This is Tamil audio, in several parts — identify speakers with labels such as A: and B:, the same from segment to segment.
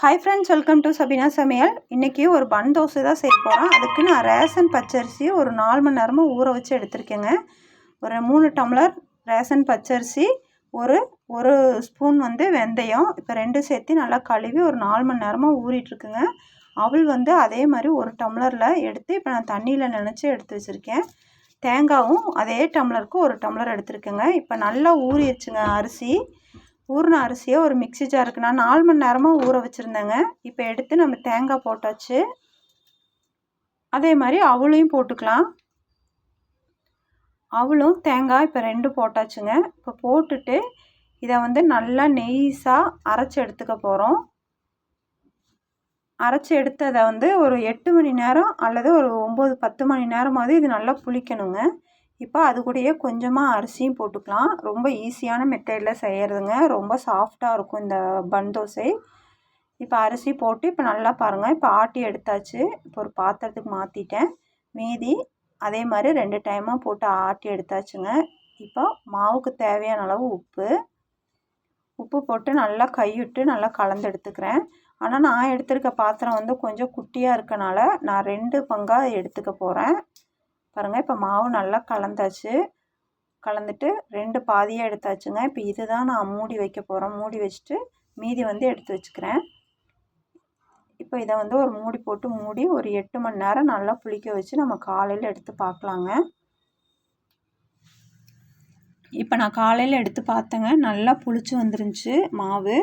A: Hi friends, welcome to Sabina சமையல். இன்றைக்கி ஒரு பன் தோசை தான் செய்ய போகிறோம். அதுக்கு நான் ரேஷன் பச்சரிசி ஒரு 4 மணி நேரமாக ஊற வச்சு எடுத்திருக்கேங்க. ஒரு 3 டம்ளர் ரேஷன் பச்சரிசி, ஒரு ஸ்பூன் வெந்தயம், இப்போ 2 சேர்த்து நல்லா கழுவி ஒரு 4 மணி நேரமாக ஊறிட்டுருக்குங்க. அவள் அதே மாதிரி ஒரு டம்ளரில் எடுத்து இப்போ நான் தண்ணியில் நனைச்சி எடுத்து வச்சுருக்கேன். தேங்காயும் அதே டம்ளருக்கு ஒரு டம்ளர் எடுத்துருக்கேங்க. இப்போ நல்லா ஊறிடுச்சுங்க அரிசி. ஊறின அரிசியை ஒரு மிக்ஸி ஜாருக்கு நான் 4 மணி நேரமாக ஊற வச்சுருந்தேங்க. இப்போ எடுத்து நம்ம தேங்காய் போட்டாச்சு. அதே மாதிரி அவளையும் போட்டுக்கலாம். அவளும் தேங்காய் இப்போ 2 போட்டாச்சுங்க. இப்போ போட்டுட்டு இதை நல்லா நெய்ஸாக அரைச்சி எடுத்துக்க போகிறோம். அரைச்சி எடுத்ததை ஒரு 8 மணி நேரம் அல்லது ஒரு 9-10 மணி நேரமாவது இது நல்லா புளிக்கணுங்க. இப்போ அது கூடயே கொஞ்சமாக அரிசியும் போட்டுக்கலாம். ரொம்ப ஈஸியான மெத்தடில் செய்கிறதுங்க. ரொம்ப சாஃப்டாக இருக்கும் இந்த பன் தோசை. இப்போ அரிசி போட்டு இப்போ நல்லா பாருங்கள், இப்போ ஆட்டி எடுத்தாச்சு. இப்போ ஒரு பாத்திரத்துக்கு மாற்றிட்டேன். மீதி அதே மாதிரி 2 டைமாக போட்டு ஆட்டி எடுத்தாச்சுங்க. இப்போ மாவுக்கு தேவையான அளவு உப்பு போட்டு நல்லா கைவிட்டு நல்லா கலந்து எடுத்துக்கிறேன். ஆனால் நான் எடுத்துருக்க பாத்திரம் கொஞ்சம் குட்டியாக இருக்கனால நான் 2 பங்காக எடுத்துக்க போகிறேன். பாருங்கள், இப்போ மாவு நல்லா கலந்தாச்சு. கலந்துட்டு 2 பாதியாக எடுத்தாச்சுங்க. இப்போ இதுதான் நான் மூடி வைக்க போகிறேன். மூடி வச்சுட்டு மீதி எடுத்து வச்சுக்கிறேன். இப்போ இதை ஒரு மூடி போட்டு மூடி ஒரு 8 மணி நேரம் நல்லா புளிக்க வச்சு நம்ம காலையில் எடுத்து பார்க்கலாங்க. இப்போ நான் காலையில் எடுத்து பார்த்தேங்க, நல்லா புளிச்சு வந்துருந்துச்சு மாவு.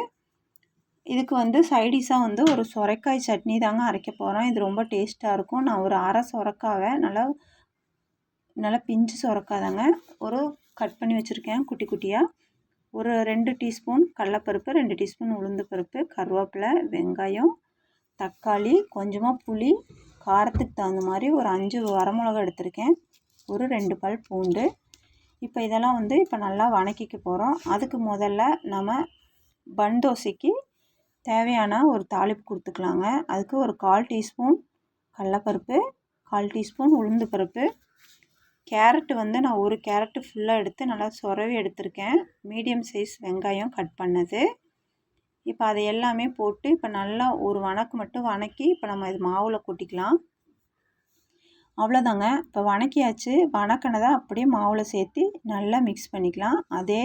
A: இதுக்கு சைடிஷாக ஒரு சொரைக்காய் சட்னி தாங்க அரைக்க போகிறேன். இது ரொம்ப டேஸ்ட்டாக இருக்கும். நான் ஒரு அரை சொரைக்காவை நல்லா பிஞ்சு சொரக்காதாங்க ஒரு கட் பண்ணி வச்சுருக்கேன் குட்டி குட்டியாக. ஒரு 2 டீஸ்பூன் கடலைப்பருப்பு, 2 டீஸ்பூன் உளுந்து பருப்பு, கருவேப்பிலை, வெங்காயம், தக்காளி, கொஞ்சமாக புளி, காரத்துக்கு தகுந்த மாதிரி ஒரு 5 வரமிளகா எடுத்திருக்கேன், ஒரு 2 பல் பூண்டு. இப்போ இதெல்லாம் இப்போ நல்லா வணக்கிக்க போகிறோம். அதுக்கு முதல்ல நம்ம பன் தோசைக்கு தேவையான ஒரு தாளிப்பு கொடுத்துக்கலாங்க. அதுக்கு ஒரு 1/4 டீஸ்பூன் கடலைப்பருப்பு, 1/4 டீஸ்பூன் உளுந்து பருப்பு, கேரட்டு நான் ஒரு கேரட்டு ஃபுல்லாக எடுத்து நல்லா சொரவி எடுத்திருக்கேன். மீடியம் சைஸ் வெங்காயம் கட் பண்ணது. இப்போ அதை எல்லாமே போட்டு இப்போ நல்லா ஒரு வணக்கு மட்டும் வணக்கி இப்போ நம்ம இது மாவில் கொட்டிக்கலாம். அவ்வளோதாங்க. இப்போ வணக்கியாச்சு. வணக்கினதை அப்படியே மாவில் சேர்த்து நல்லா மிக்ஸ் பண்ணிக்கலாம். அதே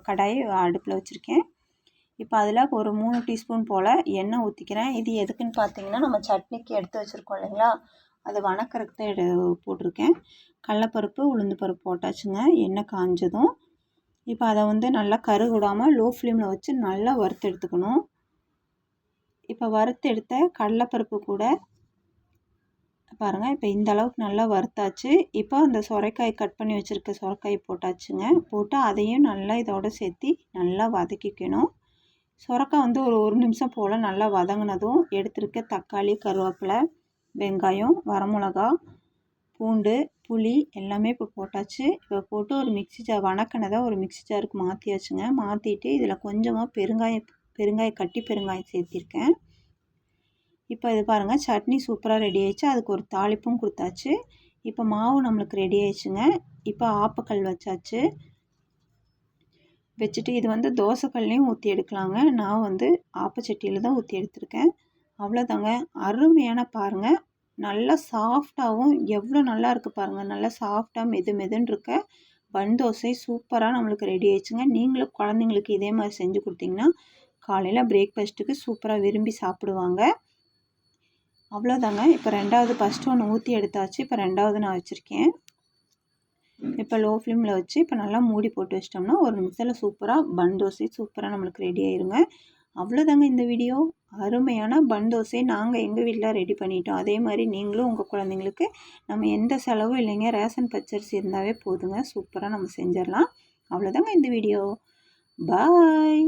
A: கடாய் அடுப்பில் வச்சுருக்கேன். இப்போ அதில் ஒரு 3 டீஸ்பூன் போல் எண்ணெய் ஊற்றிக்கிறேன். இது எதுக்குன்னு பார்த்தீங்கன்னா, நம்ம சட்னிக்கு எடுத்து வச்சுருக்கோம் இல்லைங்களா, அது வணக்கிறதுக்கு தான் போட்டிருக்கேன். கடலைப்பருப்பு, உளுந்து பருப்பு போட்டாச்சுங்க. எண்ணெய் காஞ்சதும் இப்போ அதை நல்லா கருக விடாமல் லோ ஃப்ளேமில் வச்சு நல்லா வறுத்து எடுத்துக்கணும். இப்போ வறுத்து எடுத்த கடலைப்பருப்பு கூட பாருங்கள், இப்போ இந்த அளவுக்கு நல்லா வறுத்தாச்சு. இப்போ அந்த சொரைக்காய் கட் பண்ணி வச்சுருக்க சொரைக்காய் போட்டாச்சுங்க. போட்டு அதையும் நல்லா இதோடு சேர்த்து நல்லா வதக்கிக்கணும். சொரைக்காய் ஒரு நிமிஷம் போல் நல்லா வதங்கினதும் எடுத்துருக்க தக்காளி, கருவேப்பிலை, வெங்காயம், வரமிளகா, பூண்டு, புளி எல்லாமே இப்போ போட்டாச்சு. இப்போ போட்டு ஒரு மிக்ஸி ஜார் வணக்கினதை ஒரு மிக்ஸி ஜாருக்கு மாற்றியாச்சுங்க. மாற்றிட்டு இதில் கொஞ்சமாக பெருங்காயம் சேர்த்திருக்கேன். இப்போ இது பாருங்கள், சட்னி சூப்பராக ரெடி ஆயிடுச்சு. அதுக்கு ஒரு தாளிப்பும் கொடுத்தாச்சு. இப்போ மாவு நம்மளுக்கு ரெடி ஆயிடுச்சுங்க. இப்போ ஆப்பக்கல் வச்சாச்சு. வச்சுட்டு இது தோசைக்கல்லையும் ஊற்றி எடுக்கலாங்க. நான் ஆப்பச்சட்டியில் தான் ஊற்றி எடுத்திருக்கேன். அவ்வளோதாங்க. அருமையான பாருங்கள், நல்லா சாஃப்டாகவும் எவ்வளோ நல்லா இருக்குது பாருங்கள். நல்லா சாஃப்டாக மெதுன்னு இருக்க பன் தோசை சூப்பராக நம்மளுக்கு ரெடி ஆயிடுச்சுங்க. நீங்களும் குழந்தைங்களுக்கு இதே மாதிரி செஞ்சு கொடுத்தீங்கன்னா காலையில் பிரேக்ஃபாஸ்ட்டுக்கு சூப்பராக விரும்பி சாப்பிடுவாங்க. அவ்வளோதாங்க. இப்போ ஃபஸ்ட்டு ஒன்று ஊற்றி எடுத்தாச்சு. இப்போ 2வது நான் வச்சுருக்கேன். இப்போ லோ ஃப்ளேமில் வச்சு இப்போ நல்லா மூடி போட்டு வச்சிட்டோம்னா ஒரு நிமிஷத்தில் சூப்பராக பன் தோசை சூப்பராக நம்மளுக்கு ரெடி ஆயிருங்க. அவ்வளோதாங்க இந்த வீடியோ. அருமையான பன் தோசை நாங்கள் எங்கள் வீட்டில் ரெடி பண்ணிட்டோம். அதே மாதிரி நீங்களும் உங்கள் குழந்தைங்களுக்கு நம்ம எந்த செலவும் இல்லைங்க, ரேஷன் பச்சரிசி இருந்தாவே போதுங்க, சூப்பராக நம்ம செஞ்சிடலாம். அவ்வளோதாங்க இந்த வீடியோ. பாய்.